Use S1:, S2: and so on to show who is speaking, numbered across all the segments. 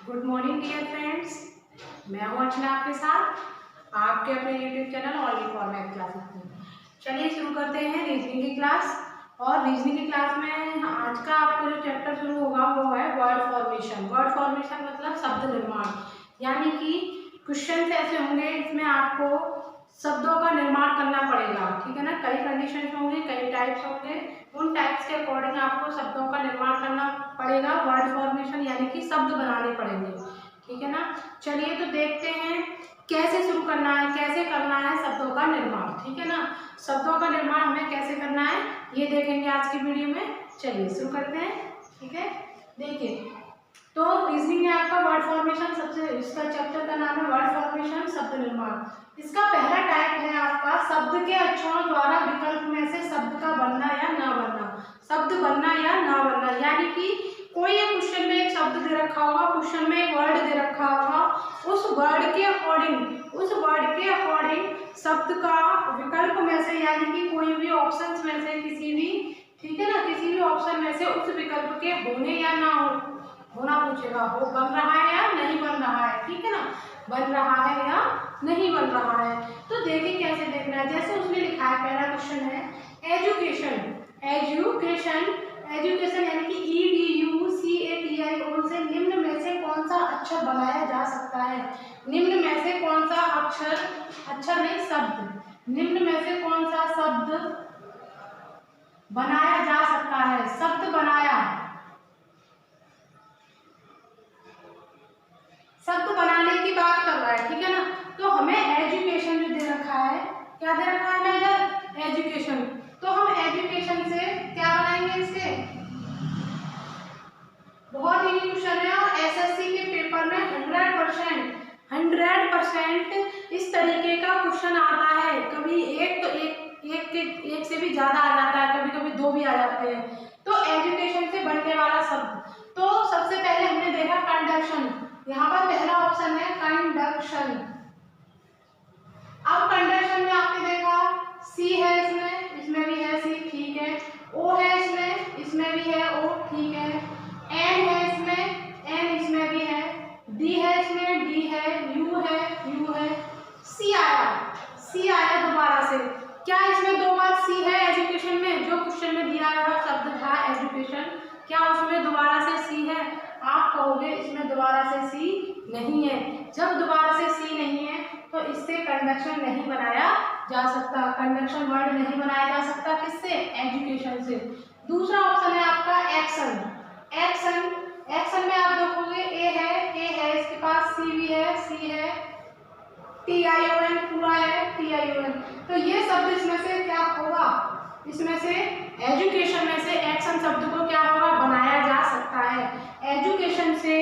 S1: Good morning dear friends. मैं हूँ अर्चना आपके साथ आपके अपने YouTube channel only for math classes में। चलिए शुरू करते हैं रीजनिंग की क्लास। और रीजनिंग की क्लास में आज का आपको जो चैप्टर शुरू होगा वो है वर्ड फॉर्मेशन। वर्ड फॉर्मेशन मतलब शब्द निर्माण, यानी कि क्वेश्चन ऐसे होंगे इसमें आपको शब्दों का निर्माण करना पड़ेगा। ठीक है ना, कई कंडीशन होंगे, कई टाइप्स होंगे, उन टाइप्स के अकॉर्डिंग आपको शब्दों का निर्माण करना पड़ेगा। वर्ड फॉर्मेशन यानी कि शब्द बनाने पड़ेंगे। ठीक है ना, चलिए तो देखते हैं कैसे शुरू करना है, कैसे करना है शब्दों का निर्माण। ठीक है ना, शब्दों का निर्माण हमें कैसे करना है ये देखेंगे आज की वीडियो में। चलिए शुरू करते हैं। ठीक है, देखिए तो रीजनिंग में आपका वर्ड फॉर्मेशन सबसे, इसका चैप्टर का नाम है वर्ड फॉर्मेशन शब्द निर्माण। इसका पहला टाइप है आपका शब्द के अक्षरों द्वारा विकल्प में से शब्द का बनना या ना बनना। शब्द बनना या ना बनना, यानी कि कोई एक क्वेश्चन में एक शब्द दे रखा होगा, क्वेश्चन में एक वर्ड दे रखा होगा, उस वर्ड के अकॉर्डिंग शब्द का विकल्प में से, यानी कि कोई भी ऑप्शंस में से किसी भी, ठीक है ना, किसी भी ऑप्शन में से उस विकल्प के होने या ना होना पूछेगा। हो बन रहा है या नहीं बन रहा है। ठीक है ना, बन रहा है या नहीं बन रहा है। तो देखिए कैसे देखना है, जैसे उसने लिखा है, पहला क्वेश्चन है एजुकेशन। एजुकेशन यानी कि EDUCATION से निम्न में से कौन सा अक्षर बनाया जा सकता है। निम्न में से कौन सा अक्षर नहीं शब्द, निम्न में से कौन सा शब्द बनाया जा सकता है। शब्द बनाने की बात कर रहा है। ठीक है ना, तो हमें एजुकेशन जो दे रखा है, क्या दे रखा है इधर, एजुकेशन। तो हम एजुकेशन से क्या बनाएंगे, इसके बहुत ही क्वेश्चन है और एसएससी के पेपर में 100% इस तरीके का क्वेश्चन आता है। कभी एक से भी ज्यादा आ जाता है, कभी कभी दो भी आ जाते हैं। तो एजुकेशन से बनने वाला शब्द, तो सबसे पहले हमने देखा कंडक्शन। यहाँ पर पहला ऑप्शन है कंडक्शन। अब कंडक्शन में आपने देखा सी है, इसमें भी है सी, ठीक है। ओ है इसमें भी है ओ, ठीक है। एन है एन इसमें भी है। डी है इसमें डी है। यू है। सी आया दोबारा से। क्या इसमें दो बार सी है एजुकेशन में, जो क्वेश्चन में दिया हुआ शब्द था एजुकेशन, क्या उसमें दोबारा से सी है। आप कहोगे इसमें दोबारा से सी नहीं है। जब दोबारा से सी नहीं है तो इससे कंडक्शन नहीं बनाया जा सकता, कंडक्शन वर्ड नहीं बनाया जा सकता। किससे, एजुकेशन से। दूसरा ऑप्शन है आपका एक्शन। एक्शन में आप देखोगे ए है इसके पास, सी भी है, सी है, TION पूरा है, TION। तो ये शब्द इसमें से क्या होगा, इसमें से एजुकेशन में से एक्शन शब्द को क्या होगा, बनाया जा सकता है। एजुकेशन से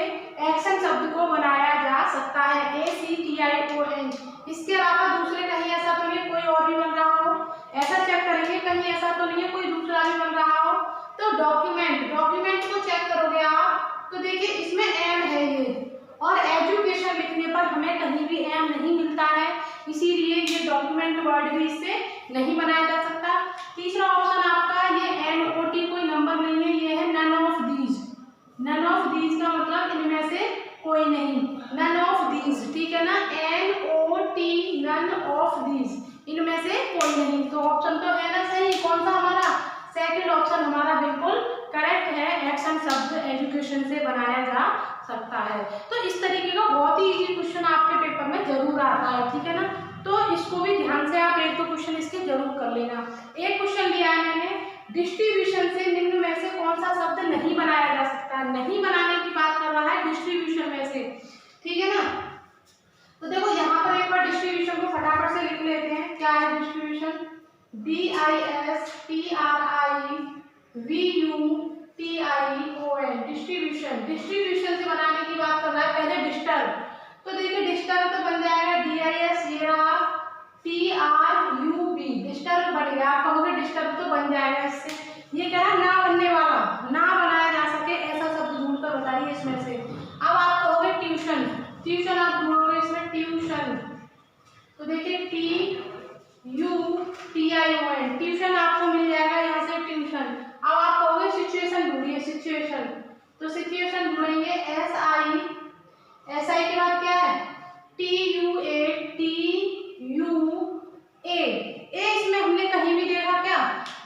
S1: एक्शन शब्द को बनाया जा सकता है, ACTION। इसके अलावा दूसरे कहीं ऐसा तो नहीं कोई और भी बन रहा हो, ऐसा चेक करेंगे, कहीं ऐसा तो नहीं है कोई दूसरा भी बन रहा हो। तो डॉक्यूमेंट को चेक करोगे आप तो देखिए इसमें एम है ये, और एजुकेशन लिखने पर हमें कहीं भी एम नहीं मिलता है, इसीलिए ये डॉक्यूमेंट वर्ड भी इससे नहीं बनाया जा सकता। तीसरा ऑप्शन आपका ये NOT कोई नंबर नहीं है, ये है none of these. None of these का मतलब इनमें से कोई नहीं, नन ऑफ दीज, ठीक है ना, NOT नन ऑफ दीज, इनमें से कोई नहीं। तो ऑप्शन तो है ना सही, कौन सा हमारा सेकंड ऑप्शन हमारा बिल्कुल करेक्ट है। एक्शन शब्द एजुकेशन से बनाया जा सकता है। तो इस तरीके का बहुत ही इजी क्वेश्चन आपके पेपर में जरूर आता है। ठीक है ना, तो इसको भी ध्यान से आप एक दो क्वेश्चन इसके जरूर कर लेना। एक क्वेश्चन लिया है मैंने, डिस्ट्रीब्यूशन से निम्न में से कौन सा शब्द नहीं बनाया जा सकता। नहीं बनाने की बात कर रहा है डिस्ट्रीब्यूशन में से, ठीक है ना। तो देखो यहाँ पर एक बार डिस्ट्रीब्यूशन को फटाफट से लिख लेते हैं। क्या है डिस्ट्रीब्यूशन, DISTRIBUTION। डिस्ट्रीब्यूशन से बनाने की बात कर रहा है। पहले डिस्टर्ब, तो देखिए डिस्टर्ब तो बन जाएगा DIS, ये रहा TRUB, डिस्टर्ब बन गया। आप कहोगे डिस्टर्ब तो बन जाएगा इससे। ये क्या है, ना बनने वाला, ना बनाया जा सके ऐसा शब्द ढूंढ कर बताइए इसमें से। अब आप कहोगे ट्यूशन आप ढूंढोगे इसमें ट्यूशन, तो देखिए TUTION, ट्यूशन आपको मिल जाएगा यहाँ से ट्यूशन। अब आप कहोगे सिचुएशन ढूंढिए, सिचुएशन, तो सिचुएशन ढूंढेंगे SITUATION, SI के बाद क्या है TUA, TUA। इसमें हमने कहीं भी देखा क्या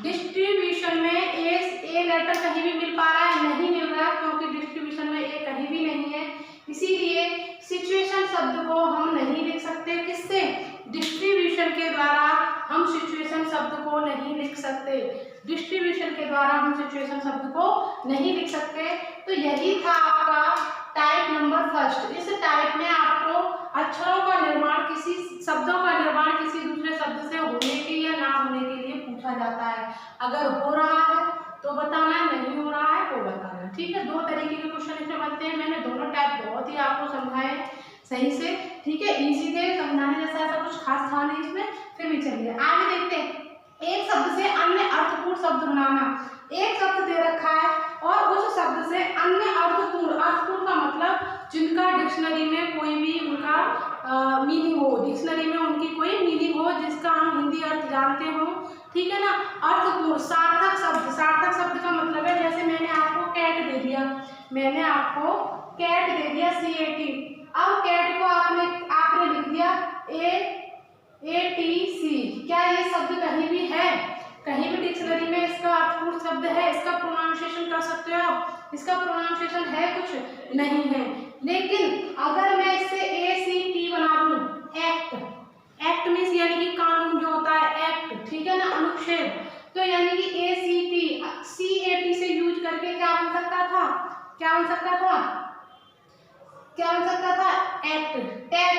S1: डिस्ट्रीब्यूशन में ए लेटर कहीं भी मिल पा रहा है? नहीं मिल रहा है, क्योंकि डिस्ट्रीब्यूशन में ए कहीं भी नहीं है। इसीलिए सिचुएशन शब्द को हम नहीं लिख सकते। किससे? डिस्ट्रीब्यूशन के द्वारा हम सिचुएशन शब्द को नहीं लिख सकते। डिस्ट्रीब्यूशन के द्वारा हम सिचुएशन शब्द को नहीं लिख सकते। तो यही था आपका टाइप नंबर फर्स्ट। इस टाइप में आपको अक्षरों का निर्माण, किसी शब्दों का निर्माण किसी दूसरे शब्द से होने के या ना होने के लिए पूछा जाता है। अगर हो रहा है तो बताना है, नहीं हो रहा है तो बताना है। ठीक है, दो तरीके के क्वेश्चन इसमें बनते हैं। मैंने दोनों टाइप बहुत ही आपको समझाए सही से। ठीक है, इजी थे, समझाने जैसा ऐसा कुछ खास था नहीं इसमें। फिर भी चलिए आगे देखते हैं। एक शब्द से अन्य अर्थपूर्ण शब्द बनाना। एक शब्द दे रखा है और उस शब्द से अन्य अर्थपूर्ण का मतलब जिनका डिक्शनरी में कोई भी उनका मीनिंग हो, डिक्शनरी में उनकी कोई मीनिंग हो, जिसका हम हिंदी अर्थ जानते हो। ठीक है ना, अर्थपूर्ण सार्थक शब्द। सार्थक शब्द का मतलब है, जैसे मैंने आपको कैट दे दिया, CAT। अब कैट को आपने लिख दिया ATC। क्या ये शब्द कहीं भी है? कहीं भी डिक्शनरी में इसका अर्थपूर्ण शब्द है? इसका प्रोनाउंसिएशन कर सकते हो आप? इसका प्रोनाउंसिएशन है? कुछ नहीं है। लेकिन अगर मैं इससे ACT बना दूं, एक्ट मीन्स यानी कि कानून जो होता है, एक्ट। ठीक है ना, अनुच्छेद। तो यानी कि CAT से यूज करके क्या बन सकता था? एक्ट। टैग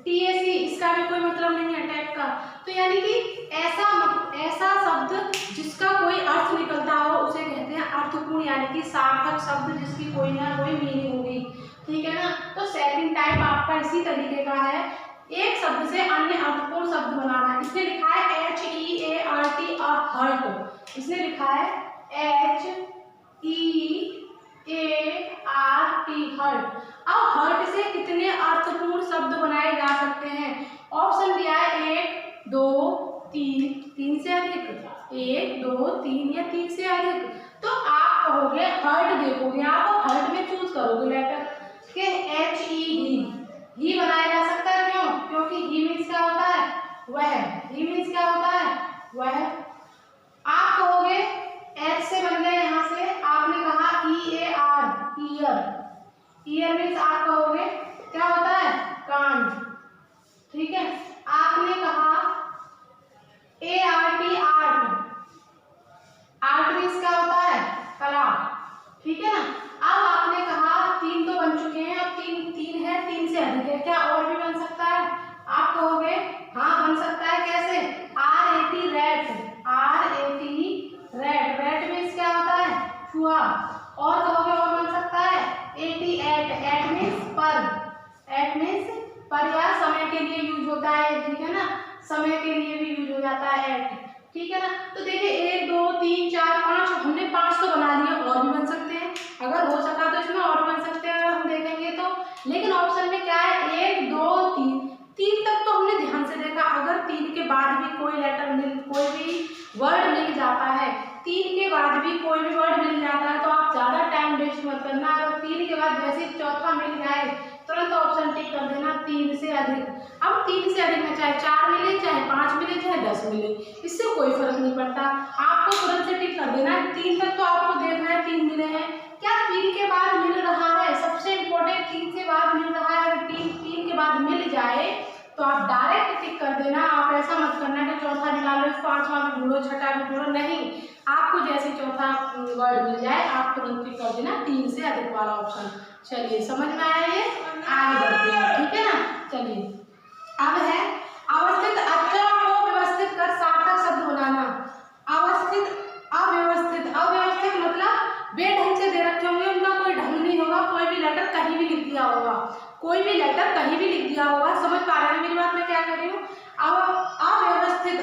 S1: TAC, इसका भी कोई मतलब नहीं है टैग का। तो यानी कि ऐसा शब्द जिसका कोई अर्थ निकलता हो उसे कहते हैं अर्थपूर्ण, यानी कि सार्थक शब्द जिसकी कोई ना कोई मीनिंग होगी। ठीक है ना, तो सेकंड टाइप आपका इसी तरीके का है, एक शब्द से अन्य अर्थपूर्ण शब्द बनाना। इसने लिखा है HEART, हर्ट। इसने लिखा है HEART, हर्ट। अब हर्ट से कितने अर्थपूर्ण शब्द बनाए जा सकते हैं? ऑप्शन दिया है 1, 2, 3, 3 से अधिक, 1, 2, 3 या 3 से अधिक। तो आप कहोगे हर्ट, देखोगे आप और हर्ट में चूज करोगे लेटर के ही बनाया जा सकता है। क्यों? क्योंकि ही मीन्स क्या होता है? वह। आप कहोगे एच से बन गए, यहाँ से आपने कहा EAR, ईयर मीन्स आप कहोगे क्या होता है? कान। ठीक है, आपने कहा ART, आर्ट मीन्स क्या होता है? कला। ठीक है ना, अब आपने कहा 3 तो बन चुके हैं, अब 3 है, 3 से अधिक है, क्या और भी बन सकता है? आप कहोगे हाँ बन सकता है। कैसे? RAT, रेट मीन्स क्या होता है? चूहा। और कहोगे और बन सकता है एट मीन्स पर, या समय के लिए यूज होता है। ठीक है ना, समय के लिए भी यूज हो जाता है एट। ठीक है ना, तो देखिए 1, 2, 3, 4, 5, हमने 5 तो बना लिए, और भी बन सकते हैं। अगर हो सका तो इसमें और बन सकते हैं, अगर हम देखेंगे तो। लेकिन ऑप्शन में क्या है? 1, 2, 3 तक तो हमने ध्यान से देखा। अगर 3 के बाद भी कोई भी वर्ड मिल जाता है, 3 के बाद भी कोई भी वर्ड मिल जाता है, तो आप ज्यादा टाइम वेस्ट मत करना। अगर 3 के बाद जैसे चौथा मिल जाए तुरंत ऑप्शन टिक कर देना 3 से अधिक। अब 3 से अधिक में चाहे 4 मिले, चाहे 5 मिले, चाहे 10 मिले, इससे कोई फर्क नहीं पड़ता, आपको तुरंत से टिक कर देना। 3 तक तो आपको देखना है 3 मिले हैं, क्या 3 के बाद मिल रहा है? सबसे इम्पोर्टेंट 3 के बाद मिल रहा है। अगर 3 के बाद मिल जाए तो आप डायरेक्ट टिक कर देना। आप ऐसा मत करना कि चौथा निकालो, 5वां भी ढूंढो, 6ठा भी ढूंढो, नहीं। आपको जैसे चौथा वर्ड मिल जाए आप तुरंत टिक कर देना 3 से अधिक वाला ऑप्शन। चलिए समझ में आया ये? आगे बढ़ते हैं। ठीक है ना, चलिए अब है अवस्थित अक्षरों को व्यवस्थित कर सार्थक शब्द बनाना। अव्यवस्थित मतलब बेढंग से दे रखे होंगे, उनका कोई ढंग नहीं होगा, कोई भी लेटर कहीं भी लिख दिया होगा, समझ पा रहे हैं मेरी बात? मैं क्या कर रही हूँ?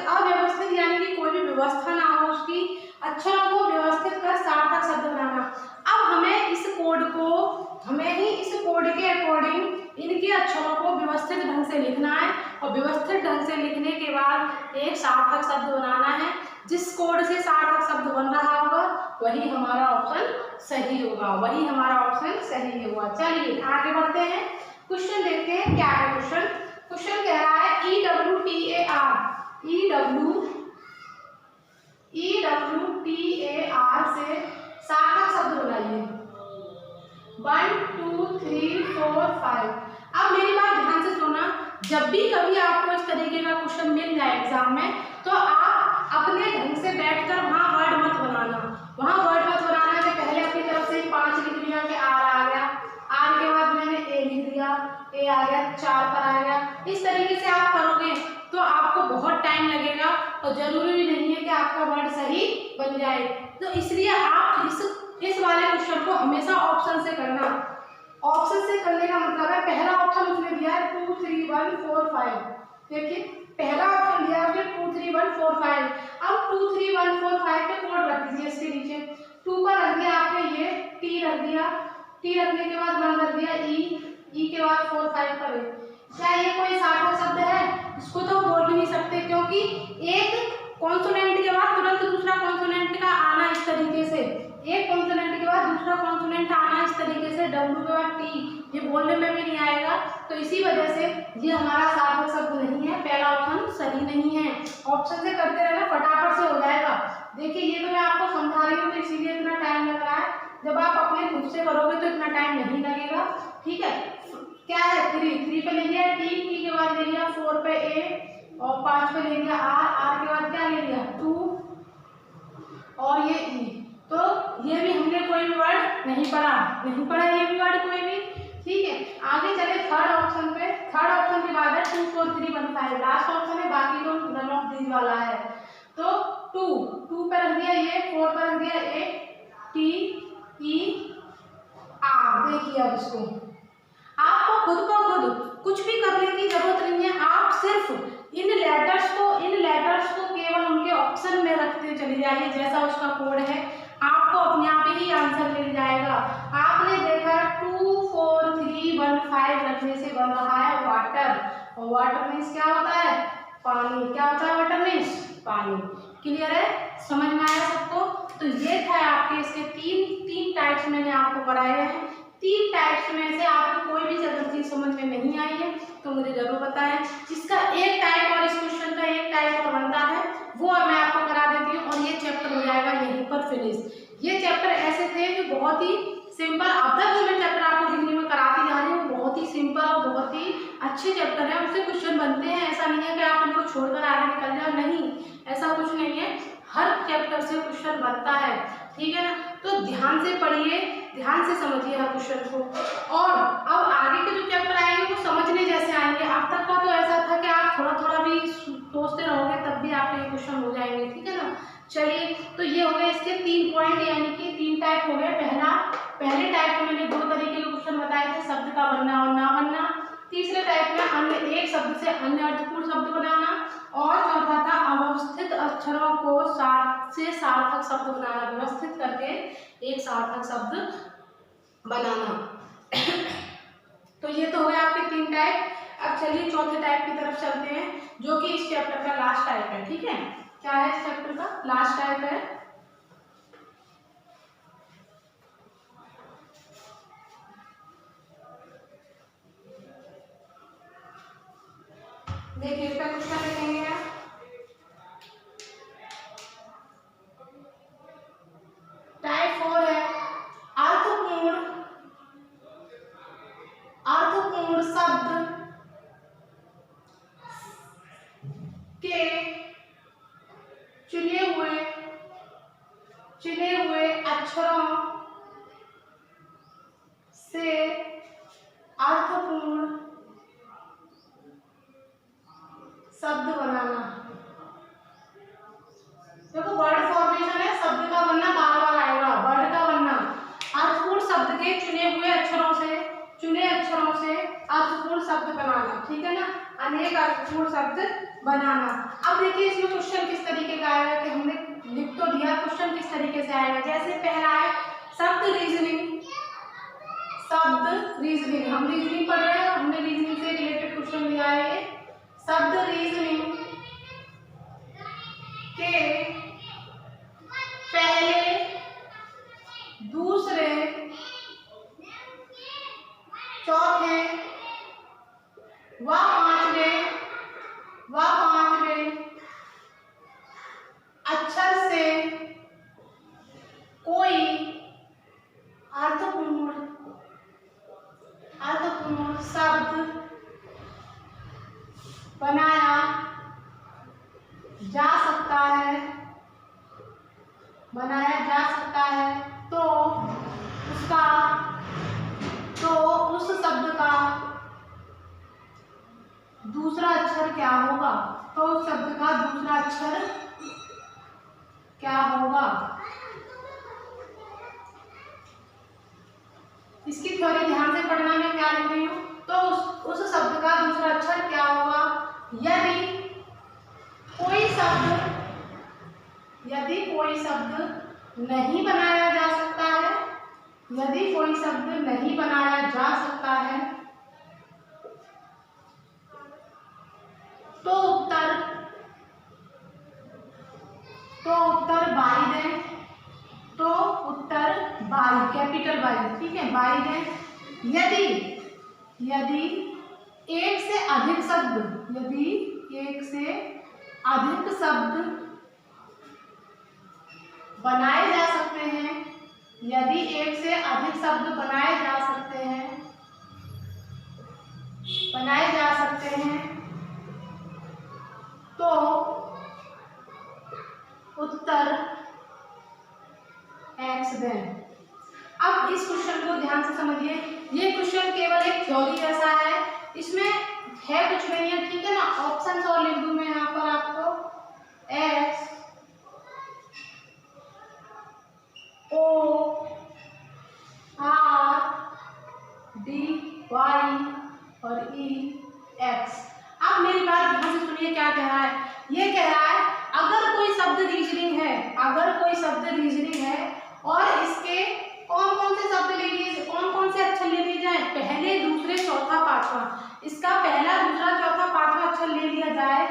S1: अव्यवस्थित यानी कि कोई भी व्यवस्था ना हो उसकी, अक्षरों को व्यवस्थित कर सार्थक शब्द बनाना। अब हमें ही इस कोड के अकॉर्डिंग इनके अक्षरों को व्यवस्थित ढंग से लिखना है, और व्यवस्थित ढंग से लिखने के बाद एक सार्थक शब्द बनाना है। जिस कोड से सार्थक शब्द बन रहा होगा वही हमारा ऑप्शन सही होगा, वही हमारा ऑप्शन सही होगा। चलिए आगे बढ़ते हैं, क्वेश्चन देखते हैं क्या है क्वेश्चन। क्वेश्चन कह रहा है EWTAR से सार्थक शब्द बनाइए 1 2 3 4 5। अब मेरी बात ध्यान से सुनना, जब भी कभी आपको इस तरीके का क्वेश्चन मिल जाए एग्जाम में तो आप अपने ढंग से बैठकर वहाँ वर्ड मत बनाना, वहाँ वर्ड मत बनाना कि पहले अपनी तरफ से 5 लिख लिया कि आर आ गया, आर के बाद मैंने ए लिख दिया, ए आ गया, 4 पर आ गया। इस तरीके से आप करोगे तो आपको बहुत टाइम लगेगा और जरूरी भी नहीं है कि आपका वर्ड सही बन जाए। तो इसलिए आप इस वाले क्वेश्चन को हमेशा ऑप्शन से करना। ऑप्शन से करने का मतलब है पहला ऑप्शन उसने दिया है 2 3 1 4 5। देखिए पहला ऑप्शन दिया है 2 3 1 4 5। अब 2 3 1 4 5 पे कोड रख दीजिए इसके नीचे। 2 पर रख दिया आपने ये टी रख दिया, टी रखने के बाद 1 रख दिया ई के बाद 4 5 पर है। क्या ये कोई सार्थक शब्द है? इसको तो बोल भी नहीं सकते, क्योंकि एक कॉन्सोनेंट के बाद तुरंत दूसरा कॉन्सोनेंट का आना इस तरीके से, एक कॉन्सोनेंट के बाद दूसरा कॉन्सोनेंट आना इस तरीके से, डब्ल्यू के बाद टी, ये बोलने में भी नहीं आएगा। तो इसी वजह से ये हमारा सार्थक शब्द नहीं है, पहला ऑप्शन सही नहीं है। ऑप्शन से करते रहना, फटाफट से हो जाएगा। देखिए ये तो मैं आपको समझा रही हूँ तो इसीलिए इतना टाइम लग रहा है, जब आप अपने खुद से करोगे तो इतना टाइम नहीं लगेगा। ठीक है, क्या है 3 पे ले लिया टी के बाद ले लिया 4 पे ए और 5 पे ले लिया आर के बाद क्या ले लिया 2 और ये ई। तो ये भी हमने कोई भी वर्ड नहीं पढ़ा ये भी वर्ड कोई भी। ठीक है, आगे चले थर्ड ऑप्शन पे। थर्ड ऑप्शन के बाद है 2 4 3 1 5, लास्ट ऑप्शन है, बाकी तो नन ऑफ दीज वाला है। तो 2 पे रख दिया ये, 4 पे रख दिया ए टी ई आर। देखिए अब इसको आपको खुद को खुद कुछ भी करने की जरूरत नहीं है, आप सिर्फ इन लेटर्स को केवल उनके ऑप्शन में रखते चले जाइए, जैसा उसका कोड है आपको अपने आप ही आंसर मिल जाएगा। आपने देखा 2 4 3 1 5 रखने से बन रहा है वाटर, और वाटर मीन्स क्या होता है? पानी। क्या होता है वाटर मीन्स? पानी। क्लियर है? समझ में आया सबको? तो ये था आपके इसके तीन टाइप्स मैंने आपको पढ़ाए हैं। 3 टाइप्स में से आपको कोई भी अगर चीज समझ में नहीं आई है तो मुझे जरूर बताएं। जिसका एक टाइप और इस क्वेश्चन का एक टाइप और बनता है वो मैं आपको करा देती हूँ, और ये चैप्टर हो जाएगा यहीं पर फिनिश। ये चैप्टर ऐसे थे जो बहुत ही सिंपल, अब तक जो मैं चैप्टर आपको दिल्ली में कराती जा रही हूँ बहुत ही सिंपल और बहुत ही अच्छे चैप्टर है, उससे क्वेश्चन बनते हैं। ऐसा नहीं है कि आप उनको छोड़कर आगे निकल जाओ, नहीं, ऐसा कुछ नहीं है, हर चैप्टर से क्वेश्चन बनता है। ठीक है ना? तो ध्यान से पढ़िए, ध्यान से समझिए हर क्वेश्चन को, और अब आगे के जो चैप्टर आएंगे वो समझने जैसे आएंगे। अब तक का तो ऐसा था कि आप थोड़ा थोड़ा भी सोचते रहोगे तब भी आपके ये क्वेश्चन हो जाएंगे। ठीक है ना? चलिए, तो ये हो गए इसके 3 पॉइंट, यानी कि 3 टाइप हो गए। पहले टाइप में मैंने 2 तरीके के क्वेश्चन बताए थे, शब्द का बनना और ना बनना। तीसरे टाइप में अन्य एक शब्द से अन्य अर्थपूर्ण शब्द बनाना, और चौथा था अव्यवस्थित अक्षरों को सार्थक शब्द बनाना, व्यवस्थित करके एक सार्थक शब्द बनाना। तो ये तो हो गए आपके 3 टाइप। अब चलिए चौथे टाइप की तरफ चलते हैं, जो कि इस चैप्टर का लास्ट टाइप है। ठीक है, क्या है इस चैप्टर का लास्ट टाइप है? देखिए इसका क्वेश्चन लिखेंगे आप, टाइप 4 है अर्थपूर्ण शब्द के चुने हुए अक्षरों से अर्थपूर्ण शब्द बनाना। देखो वर्ड फॉर्मेशन है, शब्द का बनना बार बार आएगा, वर्ड का बनना। अर्थपूर्ण शब्द के चुने अक्षरों से अर्थपूर्ण शब्द बनाना। ठीक है ना? अनेक अर्थपूर्ण शब्द बनाना। अब देखिए इसमें क्वेश्चन किस तरीके का आएगा, कि हमने लिख तो दिया, क्वेश्चन किस तरीके से आएगा। जैसे पहला है शब्द रीजनिंग, हम रीजनिंग पढ़ रहे हैं, हमने रीजनिंग से रिलेटेड क्वेश्चन लिया है। शब्द रीजनिंग के पहले, दूसरे, चौथे व पांचवें अक्षर से कोई अर्थपूर्ण शब्द बनाया जा सकता है तो उस शब्द का दूसरा अक्षर क्या होगा? तो उस शब्द का दूसरा अक्षर क्या होगा? इसकी थ्योरी ध्यान से पढ़ना, मैं क्या लिख रही हूँ। तो उस शब्द का दूसरा अक्षर क्या होगा? यदि कोई शब्द नहीं बनाया जा सकता है, तो उत्तर बाई दें। कैपिटल बाई, ठीक है, बाई दें। यदि एक से अधिक शब्द बनाए जा सकते हैं, तो उत्तर एक्स दें। अब इस क्वेश्चन को ध्यान से समझिए। ये क्वेश्चन केवल एक थ्योरी जैसा है, इसमें है कुछ नहीं है, ठीक है ना। ऑप्शंस और लिख दूं मैं यहाँ पर आपको, S O R D Y और ई एक्स। अब मेरी बात ध्यान से सुनिए, क्या कह रहा है। ये कह रहा है अगर कोई शब्द रीजनिंग है और इसके कौन कौन से शब्द ले लिए, कौन कौन से अक्षर ले लिए जाए, पहले, दूसरे, चौथा, पांचवा, इसका पहला, दूसरा, चौथा, पांचवा अक्षर ले लिया जाए।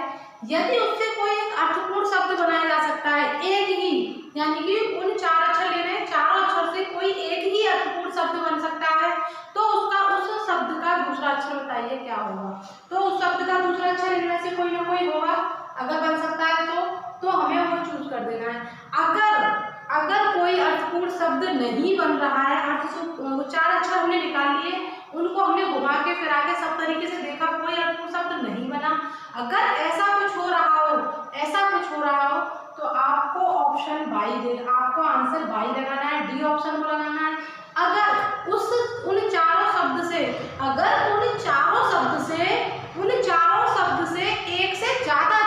S1: यदि उससे कोई एक अर्थपूर्ण शब्द बनाया जा सकता है, एक ही, यानी कि उन 4 अक्षर लेने हैं, चारों अक्षर से कोई एक ही अर्थपूर्ण शब्द बन सकता है, तो उस शब्द का दूसरा अक्षर बताइए क्या होगा। तो उस शब्द का दूसरा अक्षर इनमें से कोई ना कोई होगा, अगर बन सकता है तो हमें वो चूज कर देना है। अगर कोई अर्थपूर्ण शब्द नहीं बन रहा है, 4 अक्षर हमने निकाल लिए, उनको हमने घुमा के फिरा के सब तरीके से देखा, कोई अर्थपूर्ण शब्द नहीं बना। अगर ऐसा कुछ हो रहा हो तो आपको ऑप्शन बाई देना, आपको आंसर बाई लगाना है, डी ऑप्शन को लगाना है। अगर उन चारों शब्द से एक से ज्यादा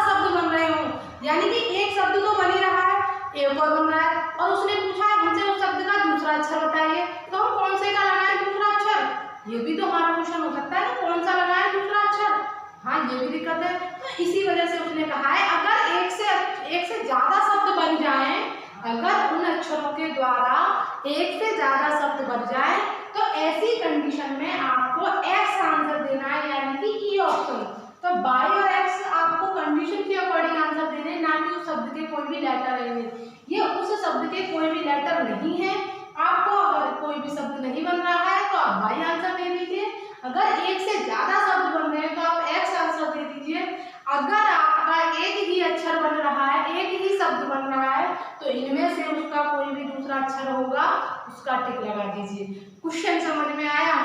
S1: शब्द बन रहे हो, यानी कि एक शब्द तो बन ही रहा है, एक और बन रहा है, और उसने पूछा हमसे उस शब्द का दूसरा अक्षर बताइए, तो हम कौन से का लगाएं दूसरा अक्षर? ये भी तो हमारा क्वेश्चन हो सकता है, कौन सा लगाएं दूसरा अक्षर। हाँ, ये भी दिक्कत है। तो इसी वजह से उसने कहा है अगर एक से ज्यादा शब्द बन जाए, अगर उन अक्षरों के द्वारा एक से ज्यादा शब्द बन जाए, तो ऐसी कंडीशन में आपको एक्स आंसर देना है, यानी कि ई ऑप्शन। तो बाई और एक्स आपको कंडीशन के अकॉर्डिंग आंसर देने, ना कि उस शब्द के कोई भी लेटर रहेंगे। ये उस शब्द के कोई भी लेटर नहीं है। आपको अगर कोई भी शब्द नहीं बन रहा है तो आप बाई आंसर दे दीजिए, अगर एक से ज्यादा शब्द बन रहे हैं तो आप एक्स आंसर दे दीजिए। अगर आपका एक ही अक्षर बन रहा है, एक ही शब्द बन रहा है, तो इनमें से उसका कोई भी दूसरा अक्षर होगा, उसका टिक लगा दीजिए। क्वेश्चन समझ में आया?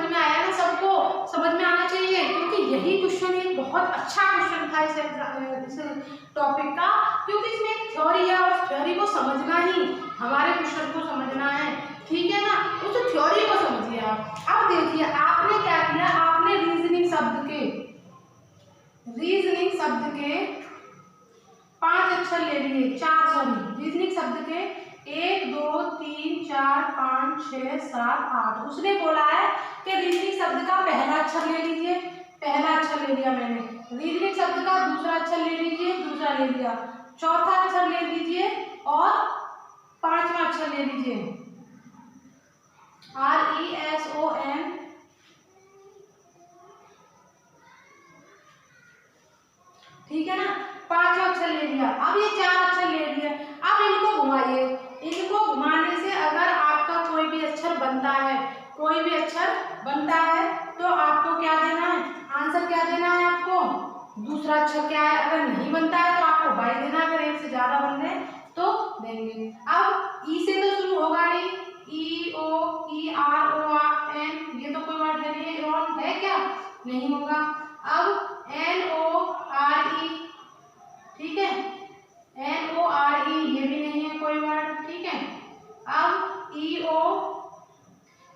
S1: ना? सबको समझ में आना चाहिए, क्योंकि यही क्वेश्चन एक बहुत अच्छा क्वेश्चन था इस टॉपिक का, क्योंकि इसमें एक थ्योरी है और थ्योरी को समझना ही हमारे क्वेश्चन को समझना है, ठीक है ना। उस थ्योरी को समझिए आप। अब देखिए आपने क्या किया, आपने रीजनिंग शब्द के 5 अक्षर ले लिए, 4 रीजनिंग शब्द के 1 2 3 4 5 6 7 8। उसने बोला है कि रीजनिंग शब्द का पहला अक्षर ले लीजिए, पहला अक्षर ले लिया मैंने। रीजनिंग शब्द का दूसरा अक्षर ले लीजिए, दूसरा ले लिया। चौथा अक्षर ले लीजिए और 5वां अक्षर ले लीजिए, RESON ठीक है ना। 5 अक्षर ले लिया, अब ये 4 अक्षर ले लिए, अब इनको घुमाइए। इनको घुमाने से अगर आपका कोई भी अक्षर बनता है, कोई भी अक्षर बनता है तो आपको क्या देना है, आंसर क्या देना है आपको, दूसरा अक्षर क्या है। अगर नहीं बनता है तो आपको बाई देना, अगर एक से ज्यादा बन रहे तो देंगे। अब ई से तो शुरू होगा नहीं, ई ओ ई आर ओ एन, ये तो कोई वर्ड है नहीं, रॉन्ग है क्या, नहीं होगा। अब एन ओ आर ई, ठीक है, एन ओ आर ई ये भी नहीं है कोई वर्ड, ठीक है। अब ई ओ,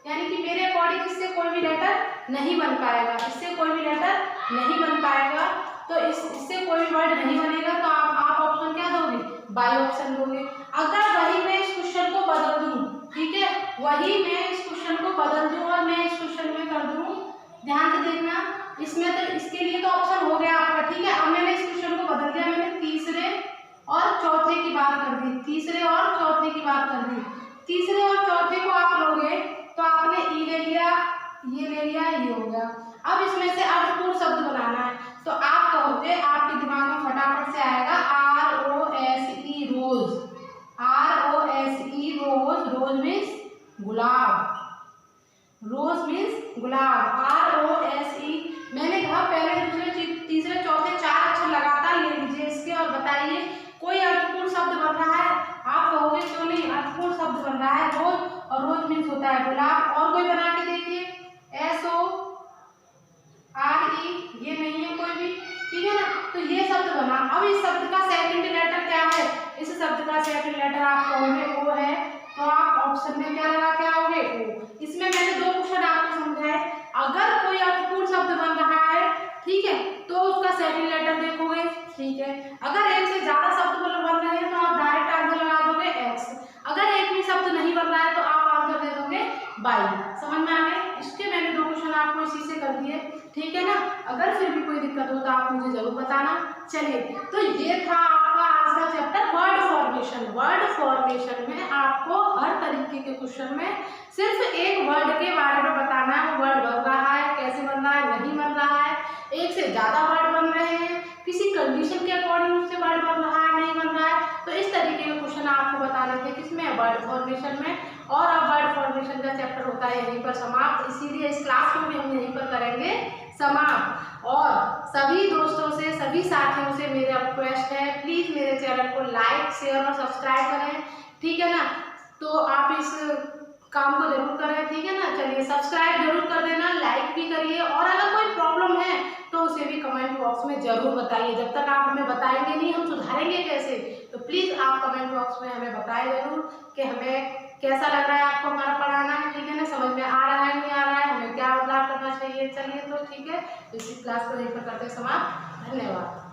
S1: यानी कि मेरे अकॉर्डिंग इससे कोई भी लेटर नहीं बन पाएगा, इससे कोई भी लेटर नहीं बन पाएगा, तो इससे कोई भी वर्ड नहीं बनेगा, तो आप ऑप्शन क्या दोगे, बाई ऑप्शन दोगे। अगर वही मैं इस क्वेश्चन को बदल दूं, ठीक है, वही मैं इस क्वेश्चन को बदल दूं और मैं इस क्वेश्चन में कर दूं, ध्यान से देखना, इसमें तो इसके लिए तो ऑप्शन हो गया आपका, ठीक है। अब मैंने इस क्वेश्चन को बदल दिया, मैंने तीसरे और चौथे की बात कर दी, तीसरे और चौथे की बात कर दी। तीसरे और चौथे को आप लोगे तो आपने ई ले लिया, ये ले लिया, ये हो गया। अब इसमें से अर्थपूर्ण शब्द बनाना है, तो आप कहोगे, आपके दिमाग में फटाफट से आएगा आर ओ एस ई, रोज, आर ओ एस ई रोज, रोज मीन्स गुलाब, रोज मीन्स गुलाब, आर ओ एस ई। मैंने कहा पहले दूसरे तीसरे चौथे 4 अक्षर लगातार ले लीजिए इसके और बताइए कोई अर्थपूर्ण शब्द बन रहा है। आप कहोगे क्यों नहीं, अर्थपूर्ण शब्द बन रहा है रोज, और रोज मीन्स होता है गुलाब। और कोई बना के देखिए, एस ओ आर ई, ये नहीं है कोई भी, ठीक है ना, तो ये शब्द बना। अब इस शब्द का सेकंड लेटर क्या है, इस शब्द का सेकंड लेटर आप कहोगे ओ है, तो आप ऑप्शन में क्या लगा के आओगे, ओ। इसमें मैंने 2 क्वेश्चन आपको समझाए, अगर कोई अर्थपूर्ण शब्द बन रहा है, ठीक है, तो उसका सेकंड लेटर देखोगे, ठीक है। अगर एक से ज्यादा शब्द बन रहे हैं तो आप डायरेक्ट आंसर लगा दोगे एक्स, अगर एक भी शब्द नहीं बन रहा है तो आप आंसर दे दोगे बाई। समझ में आ गए, इसके मैंने 2 क्वेश्चन आपको इसी से कर दिए, ठीक है ना। अगर फिर भी कोई दिक्कत हो तो आप मुझे जरूर बताना। चलिए, तो ये था आपका आज का chapter word formation. Word formation में आपको हर तरीके के क्वेश्चन में सिर्फ एक वर्ड के बारे में बताना है, वो वर्ड बन रहा है, कैसे बन रहा है, नहीं बन रहा है, एक से ज्यादा वर्ड बन रहे हैं, किसी कंडीशन के अकॉर्डिंग उससे वर्ड बन रहा है, नहीं बन रहा है, तो इस तरीके के क्वेश्चन आपको बताने थे किसमें, वर्ड फॉर्मेशन में। और अब वर्ड फॉर्मेशन का चैप्टर होता है यहीं पर समाप्त, इसीलिए इस क्लास को भी हम यहीं पर करेंगे समाप्त। और सभी दोस्तों से, सभी साथियों से मेरा रिक्वेस्ट है, प्लीज मेरे चैनल को लाइक, शेयर और सब्सक्राइब करें, ठीक है ना। तो आप इस काम को जरूर करें, ठीक है ना। चलिए, सब्सक्राइब जरूर कर देना, लाइक भी करिए, और अगर कोई प्रॉब्लम है तो उसे भी कमेंट बॉक्स में जरूर बताइए। जब तक आप हमें बताएंगे नहीं, हम सुधारेंगे कैसे, तो प्लीज आप कमेंट बॉक्स में हमें बताएं जरूर कि हमें कैसा लग रहा है आपको हमारा पढ़ाना, ठीक है ना, समझ में आ रहा है, नहीं आ रहा है, हमें क्या बदलाव करना चाहिए। चलिए, तो ठीक है, इसी क्लास को यहीं पर करते समाप्त। धन्यवाद।